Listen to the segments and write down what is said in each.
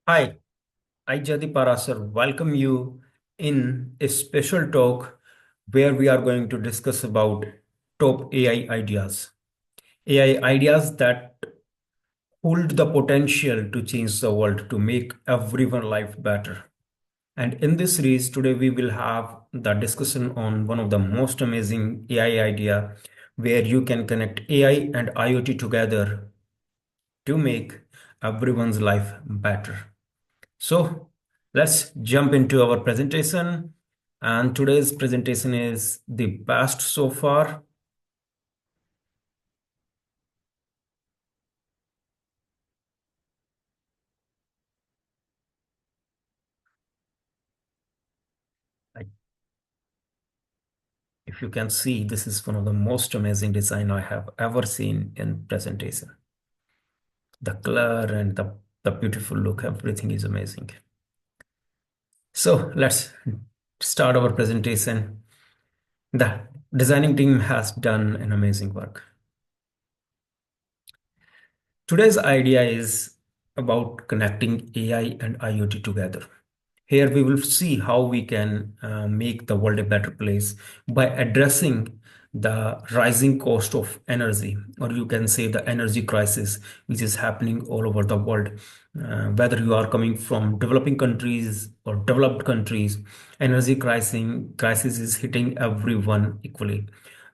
Hi, I Jadi Parasar welcome you in a special talk where we are going to discuss about top AI ideas. AI ideas that hold the potential to change the world to make everyone life better. And in this series today we will have the discussion on one of the most amazing AI idea where you can connect AI and IoT together to make everyone's life better. So let's jump into our presentation. And today's presentation is the best so far. Like, if you can see, this is one of the most amazing design I have ever seen in presentation. The color and the beautiful look, everything is amazing. So let's start our presentation. The designing team has done an amazing work. Today's idea is about connecting AI and IoT together. Here we will see how we can make the world a better place by addressing the rising cost of energy, or you can say the energy crisis, which is happening all over the world. Whether you are coming from developing countries or developed countries, crisis is hitting everyone equally.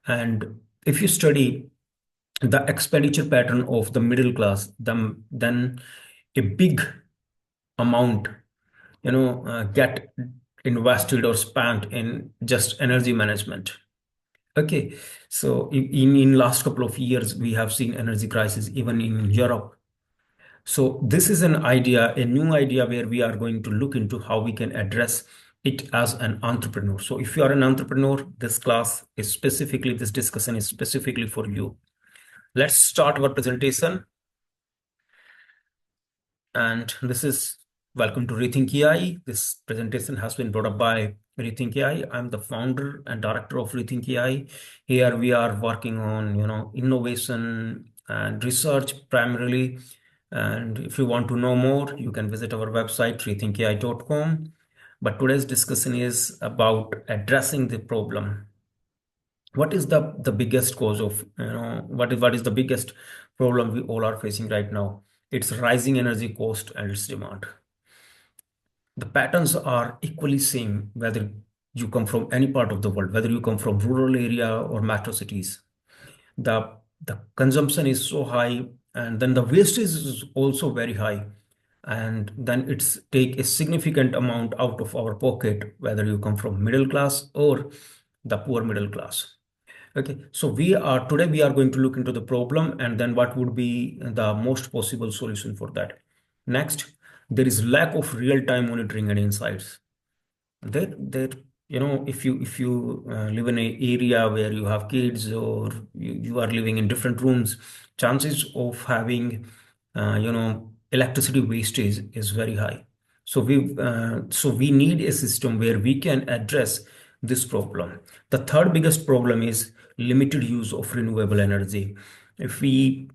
And if you study the expenditure pattern of the middle class, then a big amount get invested or spent in just energy management. Okay, so in last couple of years we have seen energy crisis even in Europe. So this is an idea, a new idea where we are going to look into how we can address it as an entrepreneur. So if you are an entrepreneur, this discussion is specifically for you. Let's start our presentation. And this is welcome to Rethink AI. This presentation has been brought up by Rethink AI. I'm the founder and director of Rethink AI. Here we are working on, innovation and research primarily. And if you want to know more, you can visit our website, rethinkai.com. But today's discussion is about addressing the problem. What is the biggest cause of, what is the biggest problem we all are facing right now? It's rising energy cost and its demand. The patterns are equally same whether you come from any part of the world, whether you come from rural area or metro cities. The consumption is so high, and then the wastage is also very high, and then it's take a significant amount out of our pocket, whether you come from middle class or the poor middle class. Okay, so we are going to look into the problem and then what would be the most possible solution for that. Next, there is lack of real-time monitoring and insights. There, if you live in an area where you have kids or you are living in different rooms, chances of having, electricity wastage is very high. So we need a system where we can address this problem. The third biggest problem is limited use of renewable energy. If we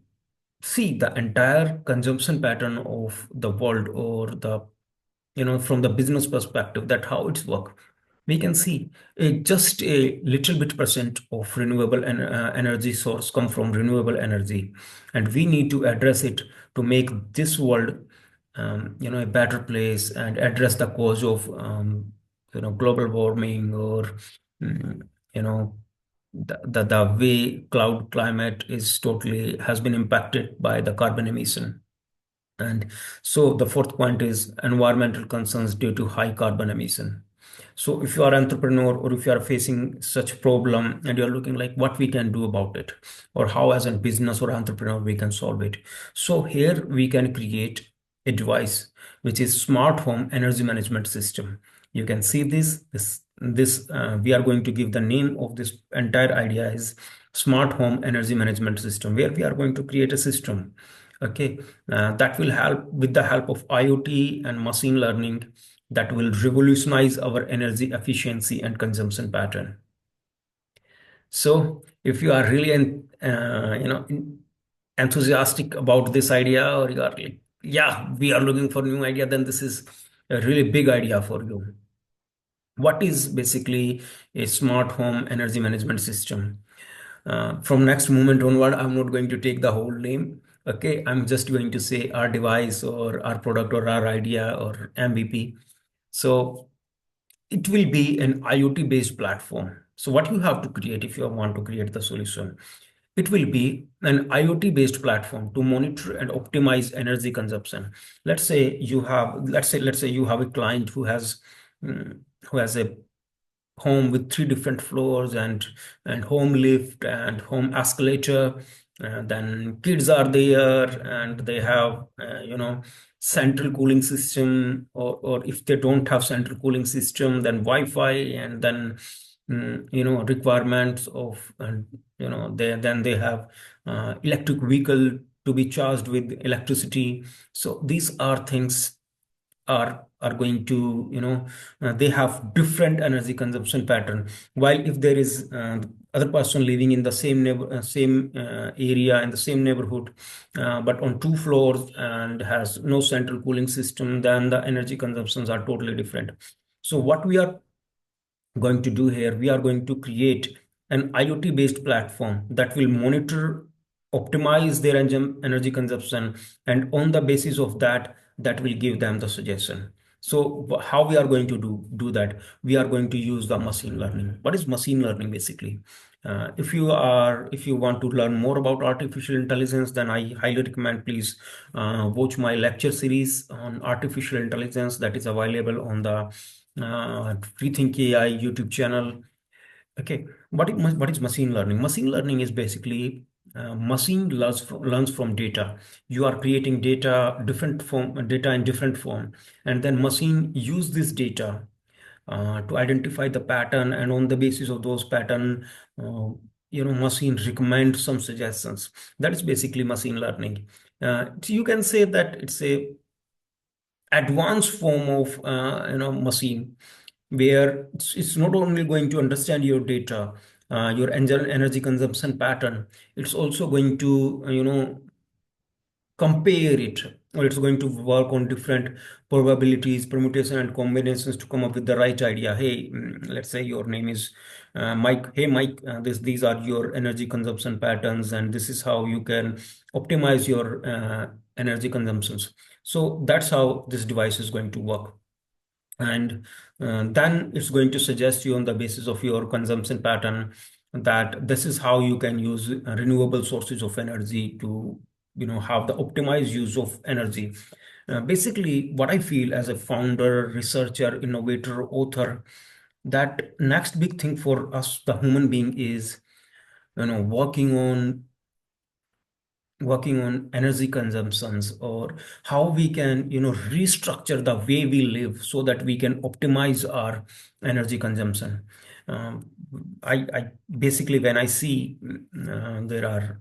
see the entire consumption pattern of the world, or from the business perspective, that how it's work, we can see just a little bit percent of renewable energy source come from renewable energy, and we need to address it to make this world a better place and address the cause of global warming, or mm, you know the way cloud climate is totally has been impacted by the carbon emission. And so the fourth point is environmental concerns due to high carbon emission. So if you are entrepreneur or if you are facing such problem and you're looking like what we can do about it, or how as a business or entrepreneur we can solve it. So here we can create a device which is smart home energy management system. You can see this, we are going to give the name of this entire idea is smart home energy management system, where we are going to create a system. Okay, that will help with the help of IoT and machine learning, that will revolutionize our energy efficiency and consumption pattern. So if you are really enthusiastic about this idea, or you are like yeah, we are looking for new idea, then this is a really big idea for you. What is basically a smart home energy management system? From next moment onward, I'm not going to take the whole name. Okay, I'm just going to say our device or our product or our idea or MVP. So it will be an IoT based platform. So what you have to create if you want to create the solution, it will be an IoT based platform to monitor and optimize energy consumption. Let's say you have a client who has a home with three different floors and home lift and home escalator. Then kids are there and they have central cooling system, or if they don't have central cooling system, then Wi-Fi, and then requirements of, and then they have electric vehicle to be charged with electricity. So these are things are going to, they have different energy consumption pattern. While if there is other person living in the same area in the same neighborhood, but on two floors and has no central cooling system, then the energy consumptions are totally different. So what we are going to do here, we are going to create an IoT based platform that will monitor, optimize their energy consumption, and on the basis of that, that will give them the suggestion. So how we are going to do that? We are going to use the machine learning. What is machine learning basically? If you want to learn more about artificial intelligence, then I highly recommend, please watch my lecture series on artificial intelligence that is available on the Rethink AI YouTube channel. Okay, what is machine learning? Machine learning is basically machine learns from data. You are creating data in different form, and then machine use this data to identify the pattern, and on the basis of those pattern, uh, machine recommend some suggestions. That is basically machine learning. So you can say that it's a advanced form of machine, where it's not only going to understand your data, your energy consumption pattern, it's also going to compare it, or it's going to work on different probabilities, permutation and combinations to come up with the right idea. Hey, let's say your name is Mike. Hey Mike, these are your energy consumption patterns, and this is how you can optimize your energy consumptions. So that's how this device is going to work. And then it's going to suggest you on the basis of your consumption pattern that this is how you can use renewable sources of energy to have the optimized use of energy. Basically, what I feel as a founder, researcher, innovator, author, that next big thing for us, the human being, is working on energy consumptions, or how we can restructure the way we live so that we can optimize our energy consumption. um, I basically, when I see there are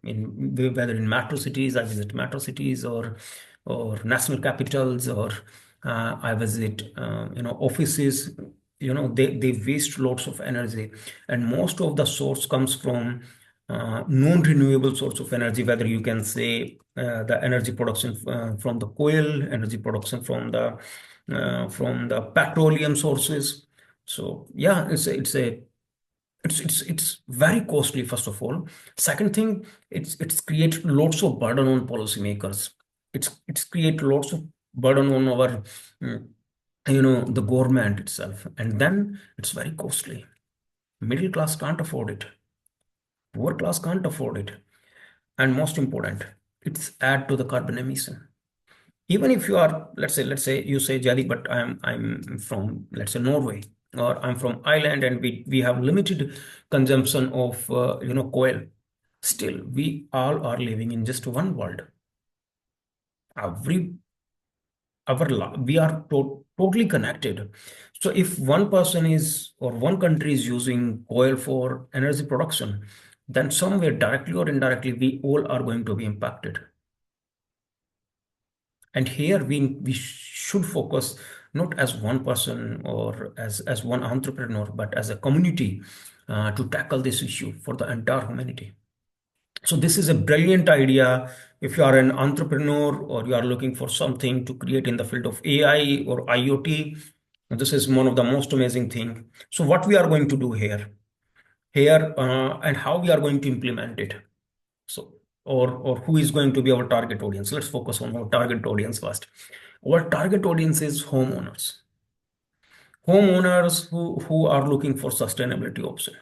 in whether in metro cities, I visit metro cities, or national capitals, or I visit offices. They waste lots of energy, and most of the source comes from non-renewable source of energy, whether you can say the energy production from the coal, energy production from the petroleum sources. So yeah, it's very costly, first of all. Second thing, it's create lots of burden on policymakers. It's create lots of burden on our mm, the government itself, and then it's very costly. Middle class can't afford it. Poor class can't afford it. And most important, it's add to the carbon emission. Even if you are, let's say you say, Jadi, but I'm from, let's say, Norway, or I'm from Ireland, and we have limited consumption of coal. Still, we all are living in just one world. Every we are totally connected. So if one person is, or one country is using oil for energy production, then somewhere directly or indirectly we all are going to be impacted. And here we should focus not as one person or as one entrepreneur, but as a community to tackle this issue for the entire humanity. So this is a brilliant idea if you are an entrepreneur or you are looking for something to create in the field of AI or IoT. This is one of the most amazing thing. So what we are going to do here, and how we are going to implement it. So, or who is going to be our target audience? Let's focus on our target audience first. Our target audience is homeowners. Homeowners who are looking for sustainability option.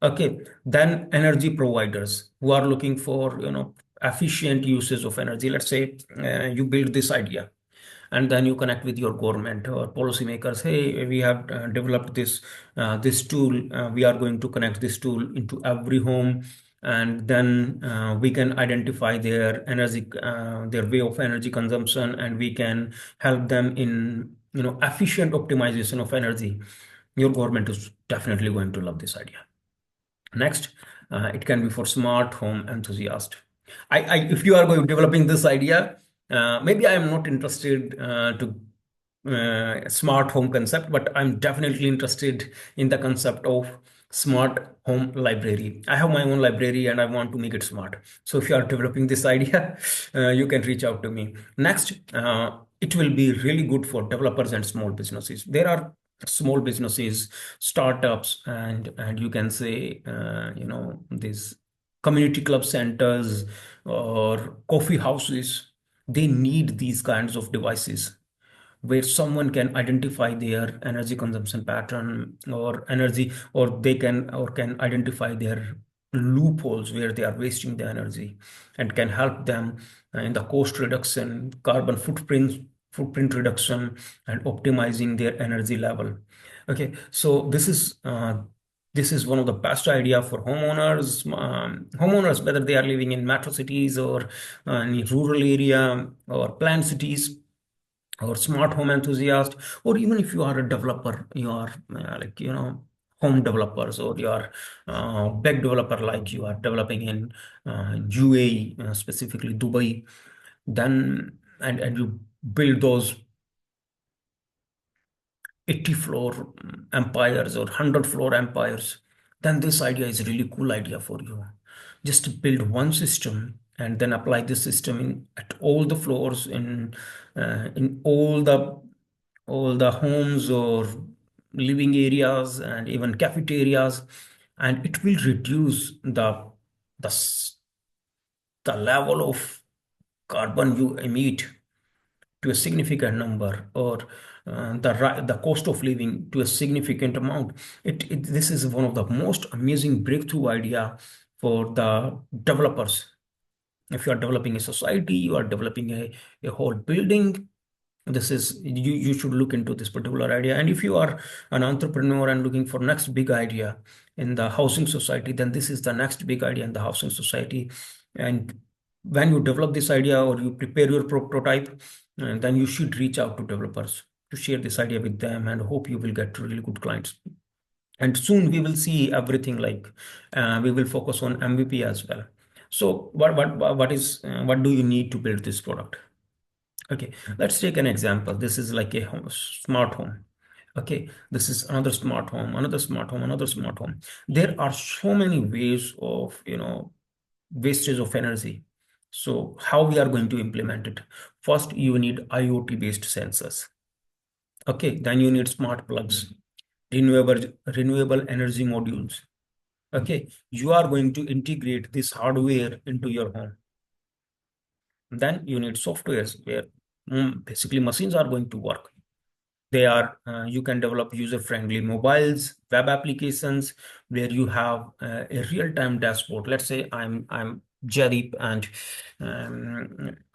Okay, then energy providers who are looking for, efficient usage of energy. Let's say you build this idea and then you connect with your government or policymakers. Hey, we have developed this tool. We are going to connect this tool into every home, and then we can identify their energy, their way of energy consumption, and we can help them in efficient optimization of energy. Your government is definitely going to love this idea. Next, it can be for smart home enthusiast. If you are going developing this idea, maybe I am not interested to smart home concept, but I'm definitely interested in the concept of smart home library. I have my own library and I want to make it smart. So if you are developing this idea, you can reach out to me. Next, it will be really good for developers and small businesses. There are small businesses, startups, and you can say these community club centers or coffee houses. They need these kinds of devices where someone can identify their energy consumption pattern or energy, or they can identify their loopholes where they are wasting the energy, and can help them in the cost reduction, carbon footprint reduction, and optimizing their energy level. Okay, so this is one of the best idea for homeowners, whether they are living in metro cities or in rural area or planned cities, or smart home enthusiast, or even if you are a developer, you are home developers, or you are big developer, like you are developing in UAE, specifically Dubai, then and you build those 80 floor empires or 100 floor empires, then this idea is a really cool idea for you. Just build one system and then apply this system in at all the floors in all the homes or living areas and even cafeterias, and it will reduce the s- the level of carbon you emit to a significant number, or the cost of living to a significant amount. This is one of the most amazing breakthrough idea for the developers. If you are developing a society, you are developing a whole building, this is you should look into this particular idea. And if you are an entrepreneur and looking for next big idea in the housing society, then this is the next big idea in the housing society. And when you develop this idea or you prepare your prototype, then you should reach out to developers to share this idea with them, and hope you will get really good clients. And soon we will see everything, like we will focus on MVP as well. So what do you need to build this product? Okay, let's take an example. This is like a smart home. Okay, this is another smart home, another smart home, another smart home. There are so many ways of, wastage of energy. So how we are going to implement it? First, you need IoT based sensors. Okay, then you need smart plugs, renewable energy modules. Okay, you are going to integrate this hardware into your home. Then you need softwares where basically machines are going to work. You can develop user-friendly mobiles, web applications where you have a real-time dashboard. Let's say I'm Jadip, and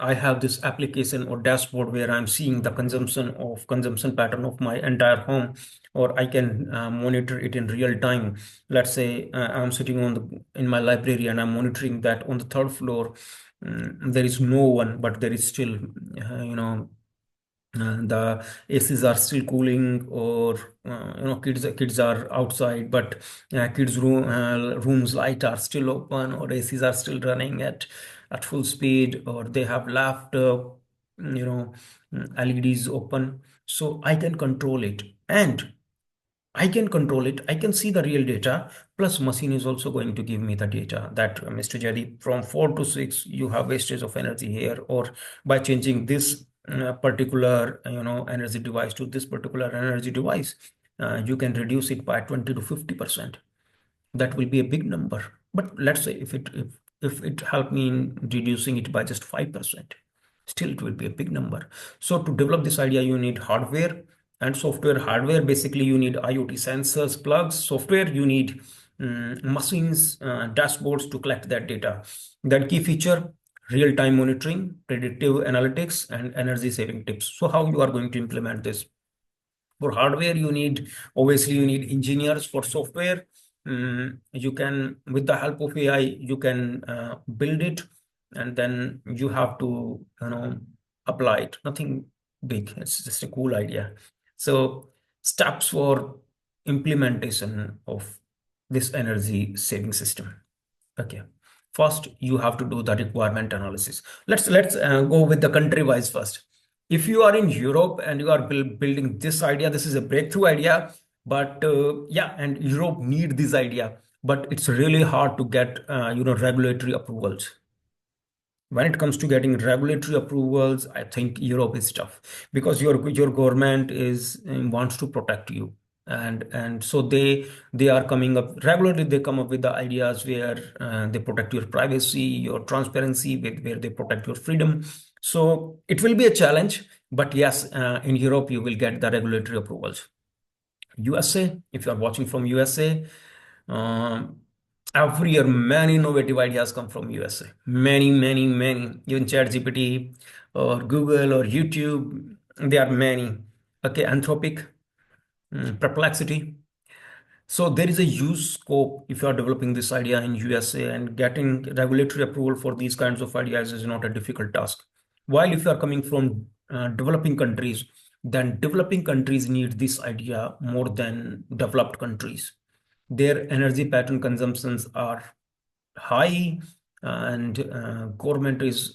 I have this application or dashboard where I'm seeing the consumption pattern of my entire home, or I can monitor it in real time. Let's say I'm sitting in my library and I'm monitoring that on the third floor. There is no one, but there is still, the ACs are still cooling, or kids are outside, but rooms light are still open, or ACs are still running at full speed, or they have left LEDs open, so I can control it. And I can control it. I can see the real data. Plus, machine is also going to give me the data that Mr. Jadip, from 4 to 6, you have wastage of energy here, or by changing this particular, energy device to this particular energy device, you can reduce it by 20 to 50%. That will be a big number. But let's say if it helped me in reducing it by just 5%, still it will be a big number. So to develop this idea, you need hardware and software. Hardware, basically you need IoT sensors, plugs. Software, you need machines, dashboards to collect that data. That key feature: real-time monitoring, predictive analytics, and energy saving tips. So how you are going to implement this? For hardware, obviously you need engineers. For software, you can, with the help of AI, you can build it, and then you have to apply it. Nothing big, it's just a cool idea. So steps for implementation of this energy saving system. Okay. First, you have to do the requirement analysis. Let's go with the country wise first. If you are in Europe and you are building this idea, this is a breakthrough idea. But yeah, and Europe need this idea, but it's really hard to get regulatory approvals. When it comes to getting regulatory approvals, I think Europe is tough, because your government is wants to protect you, and so they are coming up regularly. They come up with the ideas where they protect your privacy, your transparency, where they protect your freedom. So it will be a challenge, but yes, in Europe you will get the regulatory approvals. USA, if you are watching from USA, um, every year many innovative ideas come from USA. Many, many, many. Even ChatGPT or Google or YouTube, there are many. Okay, Anthropic, Perplexity. So there is a huge scope if you are developing this idea in USA, and getting regulatory approval for these kinds of ideas is not a difficult task. While if you are coming from developing countries, then developing countries need this idea more than developed countries. Their energy pattern consumptions are high, and governments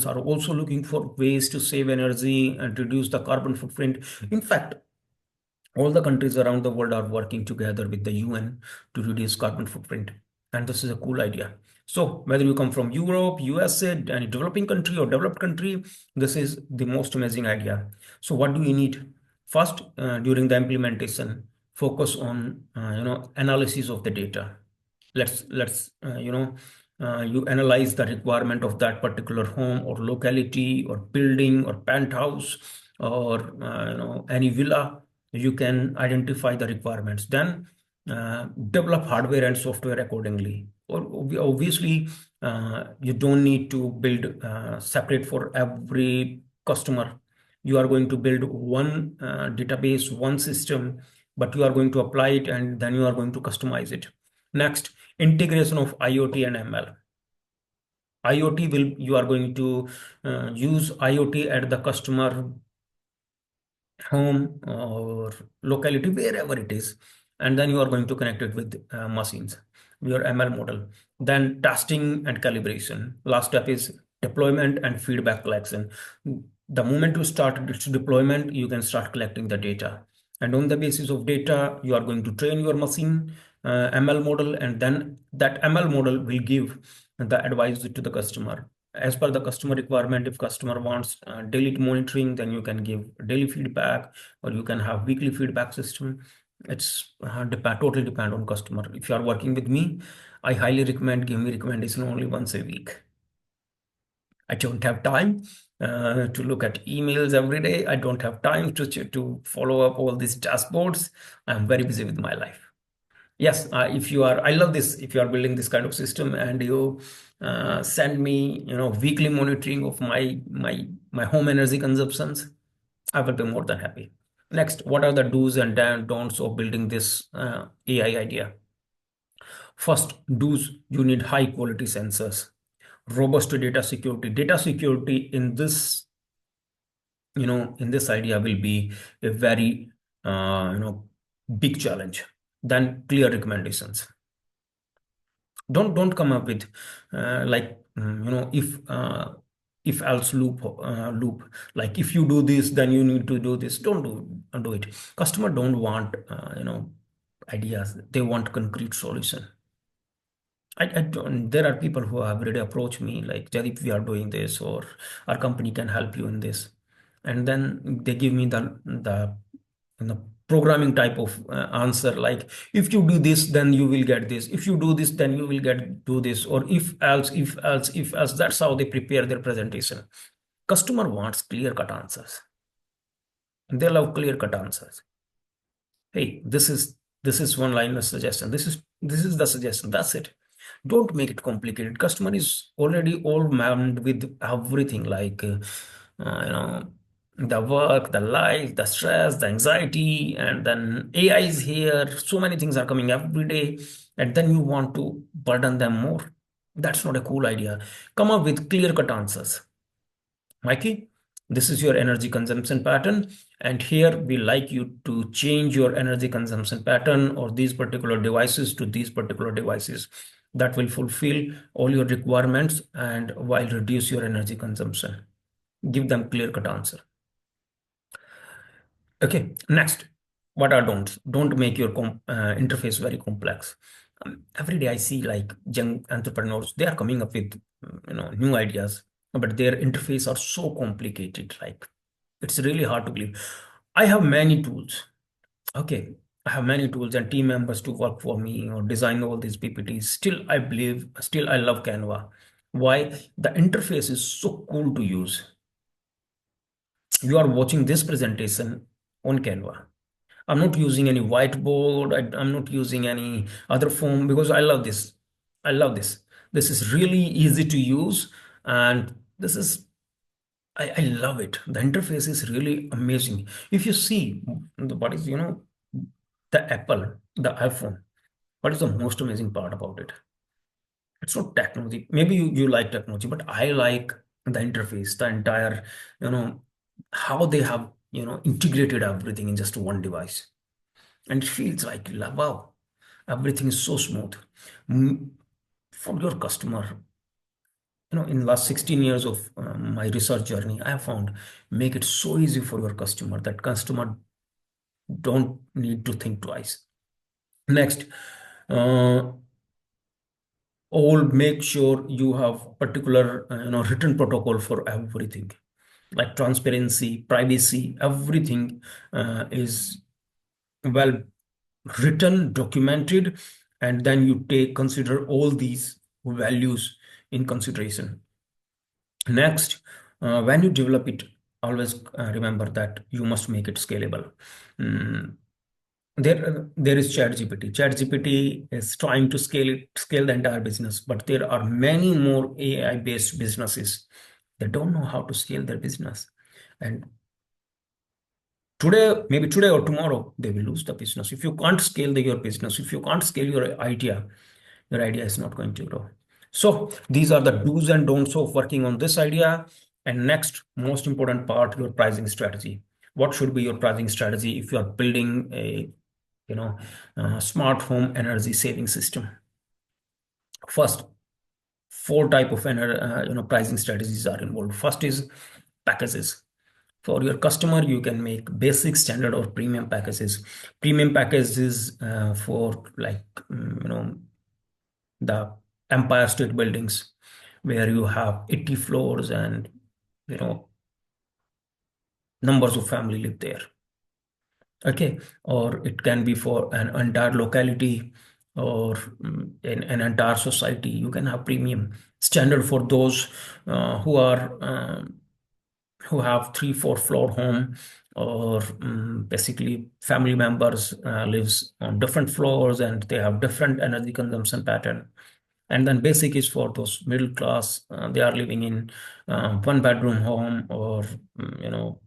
are also looking for ways to save energy and reduce the carbon footprint. In fact, all the countries around the world are working together with the UN to reduce carbon footprint. And this is a cool idea. So whether you come from Europe, USA, any developing country or developed country, this is the most amazing idea. So what do you need? First, during the implementation, focus on analysis of the data. Let's you analyze the requirement of that particular home or locality or building or penthouse or any villa. You can identify the requirements, then develop hardware and software accordingly. Or obviously, you don't need to build separate for every customer. You are going to build one database, one system, but you are going to apply it and then you are going to customize it. Next, integration of IoT and ML. IoT will, you are going to use IoT at the customer home or locality, wherever it is, and then you are going to connect it with machines, your ML model. Then testing and calibration. Last step is deployment and feedback collection. The moment you start its deployment, you can start collecting the data, and on the basis of data you are going to train your machine ML model, and then that ML model will give the advice to the customer as per the customer requirement. If customer wants daily monitoring, then you can give daily feedback, or you can have weekly feedback system. It's totally depend on customer. If you are working with me, I highly recommend give me recommendation only once a week. I don't have time to look at emails every day. I don't have time to follow up all these dashboards. I'm very busy with my life. Yes, if you are, I love this. If you are building this kind of system and you send me, weekly monitoring of my home energy consumptions, I will be more than happy. Next, what are the do's and don'ts of building this AI idea? First, do's: you need high quality sensors, robust data security. Data security in this, in this idea will be a very, big challenge. Then clear recommendations. Don't come up with like if else loop, like if you do this then you need to do this. Don't do do it. Customer don't want ideas, they want concrete solution. I don't, there are people who have already approached me like, Jadip, we are doing this, or our company can help you in this. And then they give me the programming type of answer, like, if you do this, then you will get this. If you do this, then you will get do this. Or if else, if else, if else. That's how they prepare their presentation. Customer wants clear cut answers. They love clear cut answers. Hey, this is one line of suggestion. This is the suggestion. That's it. Don't make it complicated. Customer is already all manned with everything, like the work, the life, the stress, the anxiety, and then AI is here. So many things are coming every day, and then you want to burden them more. That's not a cool idea. Come up with clear-cut answers. Mikey, this is your energy consumption pattern, and here we like you to change your energy consumption pattern or these particular devices to these particular devices that will fulfill all your requirements and while reduce your energy consumption. Give them clear-cut answer. Okay, next, what are don'ts? Don't make your interface very complex. Every day I see like young entrepreneurs, they are coming up with new ideas, but their interface are so complicated. Like, it's really hard to believe. I have many tools. Okay, I have many tools and team members to work for me or design all these PPTs. Still I love Canva. Why? The interface is so cool to use. You are watching this presentation on Canva. I'm not using any whiteboard. I'm not using any other form because I love this. I love this. This is really easy to use, and this is I love it. The interface is really amazing. If you see what is the Apple, the iPhone, what is the most amazing part about it? It's not technology. Maybe you like technology, but I like the interface, the entire, you know, how they have, integrated everything in just one device. And it feels like, wow, everything is so smooth. Mm, For your customer, in last 16 years of my research journey, I have found make it so easy for your customer that customer don't need to think twice. Next, uh, all make sure you have particular written protocol for everything, like transparency, privacy, everything is well written, documented, and then you take consider all these values in consideration. Next, when you develop it, always remember that you must make it scalable. Mm, there is ChatGPT. ChatGPT is trying to scale the entire business, but there are many more AI based businesses that don't know how to scale their business, and today, maybe today or tomorrow, they will lose the business. If you can't scale your business, if you can't scale your idea is not going to grow. So these are the do's and don'ts of working on this idea. And next, most important part, your pricing strategy. What should be your pricing strategy if you are building a smart home energy saving system? First, four type of pricing strategies are involved. First is packages. For your customer, you can make basic, standard, or premium packages. Premium packages for like the Empire State Buildings, where you have 80 floors and you know numbers of family live there. Okay, or it can be for an entire locality or an entire society. You can have premium. Standard for those who have 3 4 floor home, or basically family members lives on different floors and they have different energy consumption pattern. And then basic is for those middle class, they are living in 1 bedroom home, or you know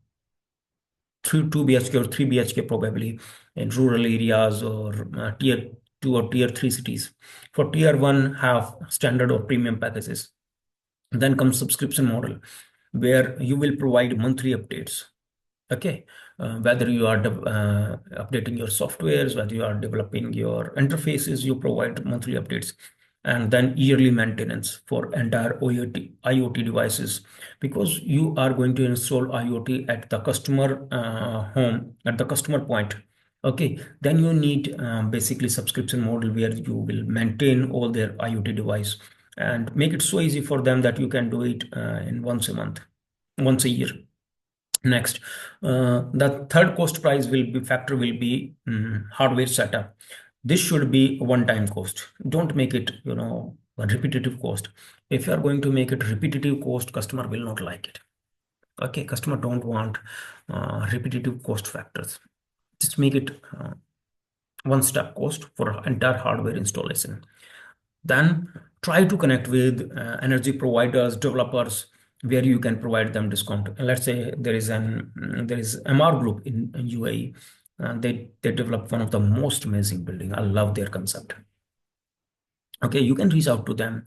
2 BHK or 3 BHK probably in rural areas, or tier 2 or tier 3 cities. For tier 1, have standard or premium packages. Then comes subscription model, where you will provide monthly updates. Okay, whether you are updating your softwares, whether you are developing your interfaces, you provide monthly updates. and then yearly maintenance for entire IoT devices, because you are going to install IoT at the customer home, at the customer point. Okay, then you need basically subscription model where you will maintain all their IoT device and make it so easy for them that you can do it in once a month, once a year. Next, the third cost price will be factor will be hardware setup. This should be one-time cost. Don't make it, a repetitive cost. If you are going to make it repetitive cost, customer will not like it. Okay, customer don't want repetitive cost factors. Just make it one-step cost for entire hardware installation. Then try to connect with energy providers, developers, where you can provide them discount. Let's say there is MR Group in UAE. They developed one of the most amazing building. I love their concept. Okay, you can reach out to them.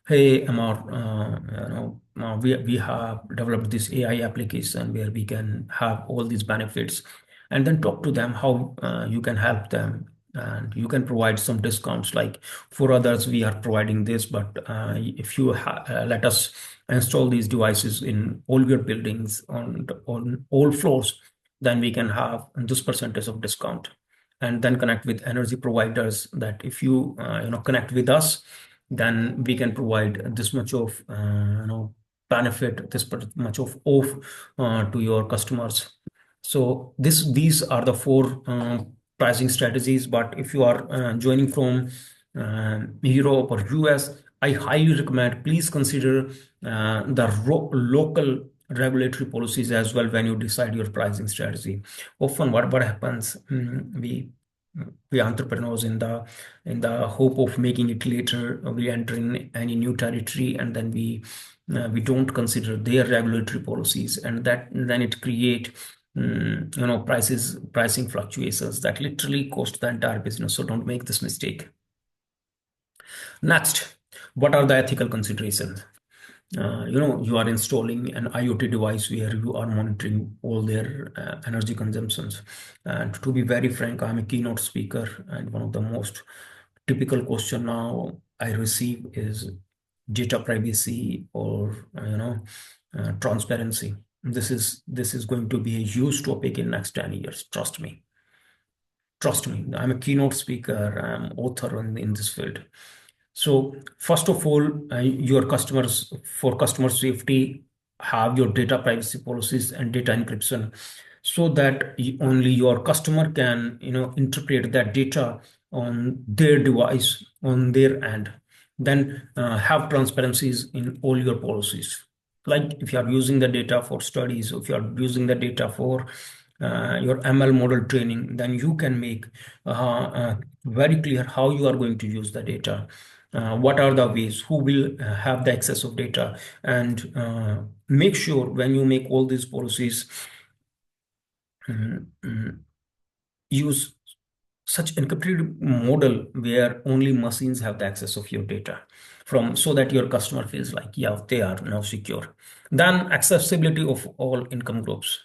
Hey, Amar, we have developed this AI application where we can have all these benefits, and then talk to them how you can help them, and you can provide some discounts. Like for others, we are providing this, but if you let us install these devices in all your buildings on all floors, then we can have this percentage of discount. And then connect with energy providers that if you connect with us, then we can provide this much of benefit, much of off to your customers. So these are the four pricing strategies. But if you are joining from Europe or US, I highly recommend please consider the local regulatory policies as well when you decide your pricing strategy. Often what happens, we entrepreneurs in the hope of making it later, we enter in any new territory, and then we don't consider their regulatory policies, and that then it create pricing fluctuations that literally cost the entire business. So don't make this mistake. Next, what are the ethical considerations? You are installing an IoT device where you are monitoring all their energy consumptions. And to be very frank, I'm a keynote speaker, and one of the most typical question now I receive is data privacy or transparency. This is going to be a huge topic in next 10 years. Trust me. Trust me. I'm a keynote speaker. I'm author in this field. So first of all, your customers, for customer safety, have your data privacy policies and data encryption, so that only your customer can interpret that data on their device on their end. Then have transparencies in all your policies. Like if you are using the data for studies, if you are using the data for your ML model training, then you can make very clear how you are going to use the data, what are the ways, who will have the access of data, and make sure when you make all these policies, use such encrypted model where only machines have the access of your data, from so that your customer feels like, yeah, they are now secure. Then accessibility of all income groups.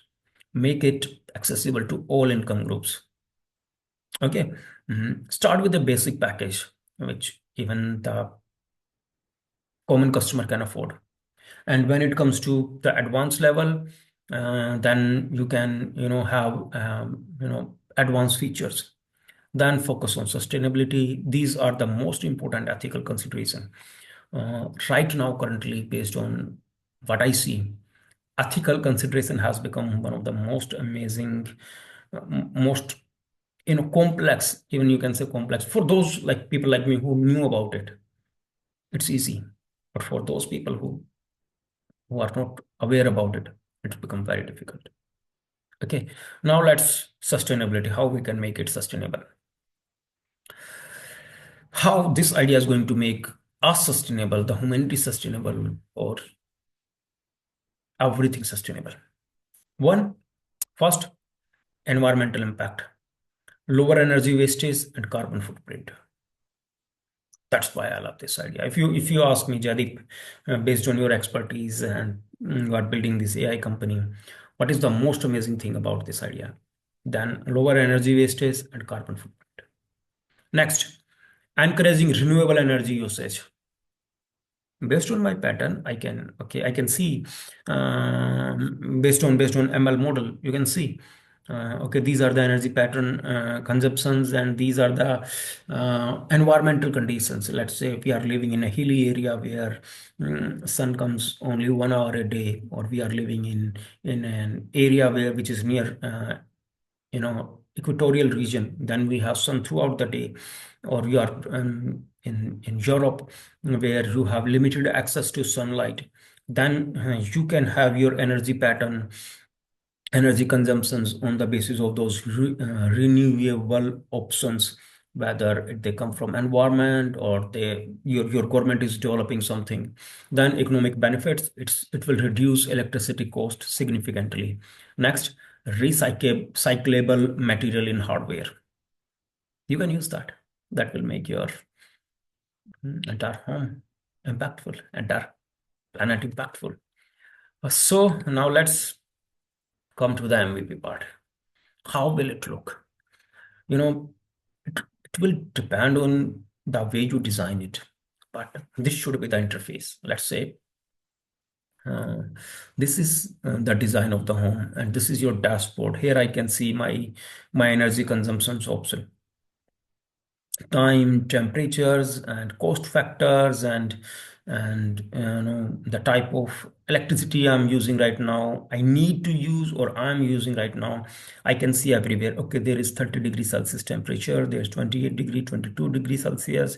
Make it accessible to all income groups. Okay. Start with a basic package, which even the common customer can afford. And when it comes to the advanced level, then you can have advanced features. Then focus on sustainability. These are the most important ethical consideration. Right now, currently, based on what I see, ethical consideration has become one of the most amazing, most complex, even you can say complex, for those like people like me who knew about it. It's easy, but for those people who are not aware about it, it's become very difficult. Okay, now let's sustainability, how we can make it sustainable. How this idea is going to make us sustainable, the humanity sustainable, or everything sustainable. One, first, environmental impact, lower energy wastage and carbon footprint. That's why I love this idea. If you ask me, Jadip, based on your expertise and you are building this AI company, what is the most amazing thing about this idea? Then lower energy wastage and carbon footprint. Next, Encouraging renewable energy usage. Based on my pattern, I can see, based on ML model, you can see, okay, these are the energy pattern consumptions, and these are the environmental conditions. Let's say if we are living in a hilly area where sun comes only 1 hour a day, or we are living in an area where which is near equatorial region, then we have sun throughout the day. Or you are in Europe, where you have limited access to sunlight, then you can have your energy pattern, energy consumptions on the basis of those renewable options, whether they come from environment, or your government is developing something. Then economic benefits, it will reduce electricity cost significantly. Next, recyclable material in hardware. You can use that. That will make your entire home impactful, entire planet impactful. So now let's come to the MVP part. How will it look? You know, it will depend on the way you design it. But this should be the interface. Let's say uh, this is the design of the home, and this is your dashboard. Here I can see my energy consumptions option, time, temperatures, and cost factors, and the type of electricity I'm using right now, I need to use, or I'm using right now. I can see everywhere. Okay, there is 30 degrees Celsius temperature. There's 28 degree, 22 degrees Celsius.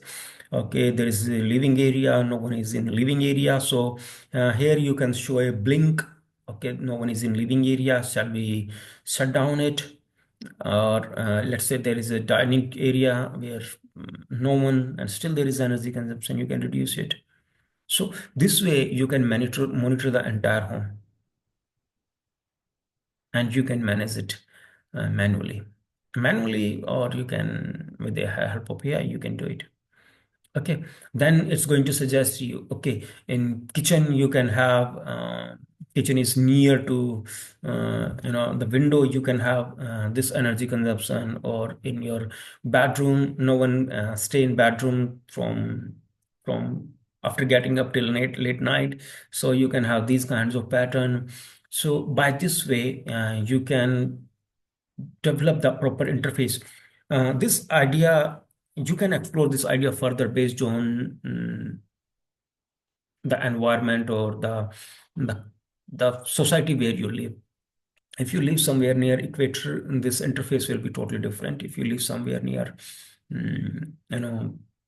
Okay, there is a living area. No one is in living area. So here you can show a blink. Okay, no one is in living area. Shall we shut down it? Or let's say there is a dining area where no one, and still there is energy consumption, you can reduce it. So this way you can monitor the entire home, and you can manage it manually, or you can, with the help of AI, you can do it. Okay, then it's going to suggest you, okay, in kitchen you can have, kitchen is near to the window, you can have this energy consumption. Or in your bedroom, no one stay in bedroom from after getting up till late night, so you can have these kinds of pattern. So by this way you can develop the proper interface. This idea, you can explore this idea further based on the environment, or the the society where you live. If you live somewhere near equator, this interface will be totally different. If you live somewhere near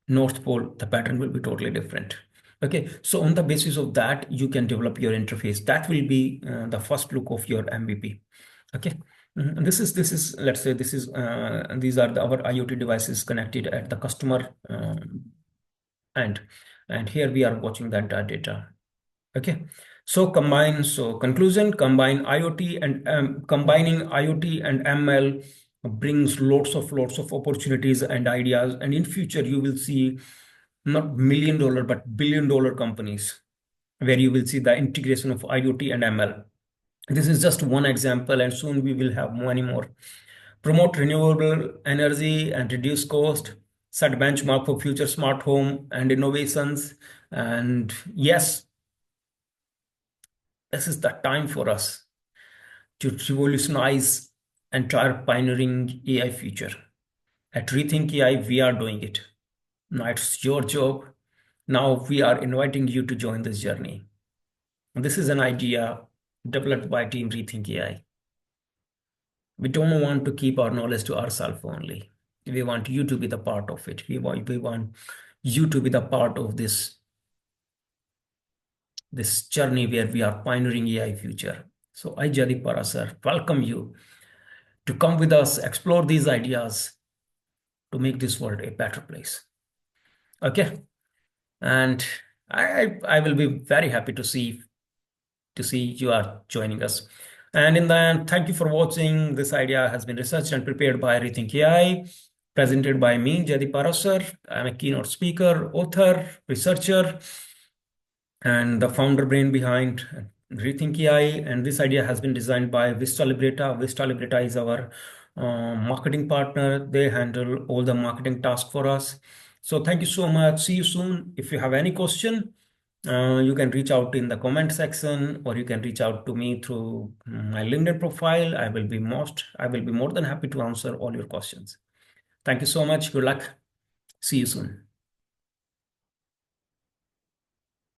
North Pole, the pattern will be totally different. Okay, so on the basis of that, you can develop your interface. That will be the first look of your MVP. Okay. This is let's say this is these are our IoT devices connected at the customer end, and here we are watching the entire data. Okay, so conclusion: combining IoT and ML brings lots of opportunities and ideas, and in future you will see not $1 million but $1 billion companies, where you will see the integration of IoT and ML. This is just one example, and soon we will have many more. Promote renewable energy and reduce cost, set benchmark for future smart home and innovations. And yes, this is the time for us to revolutionize entire pioneering AI future. At Rethink AI, we are doing it. Now it's your job. Now we are inviting you to join this journey. This is an idea developed by Team Rethink AI. We don't want to keep our knowledge to ourselves only. We want you to be the part of it. We want you to be the part of this journey where we are pioneering AI future. So I, Jaideep Parasar, welcome you to come with us, explore these ideas to make this world a better place. Okay, and I will be very happy to see you are joining us. And in the end, thank you for watching. This idea has been researched and prepared by Rethink AI, presented by me, Jaideep Parasar. I'm a keynote speaker, author, researcher, and the founder brain behind Rethink AI. And this idea has been designed by Vista Libreta. Vista Libreta is our marketing partner. They handle all the marketing tasks for us. So thank you so much. See you soon. If you have any question, you can reach out in the comment section, or you can reach out to me through my LinkedIn profile. I will be more than happy to answer all your questions. Thank you so much. Good luck. See you soon.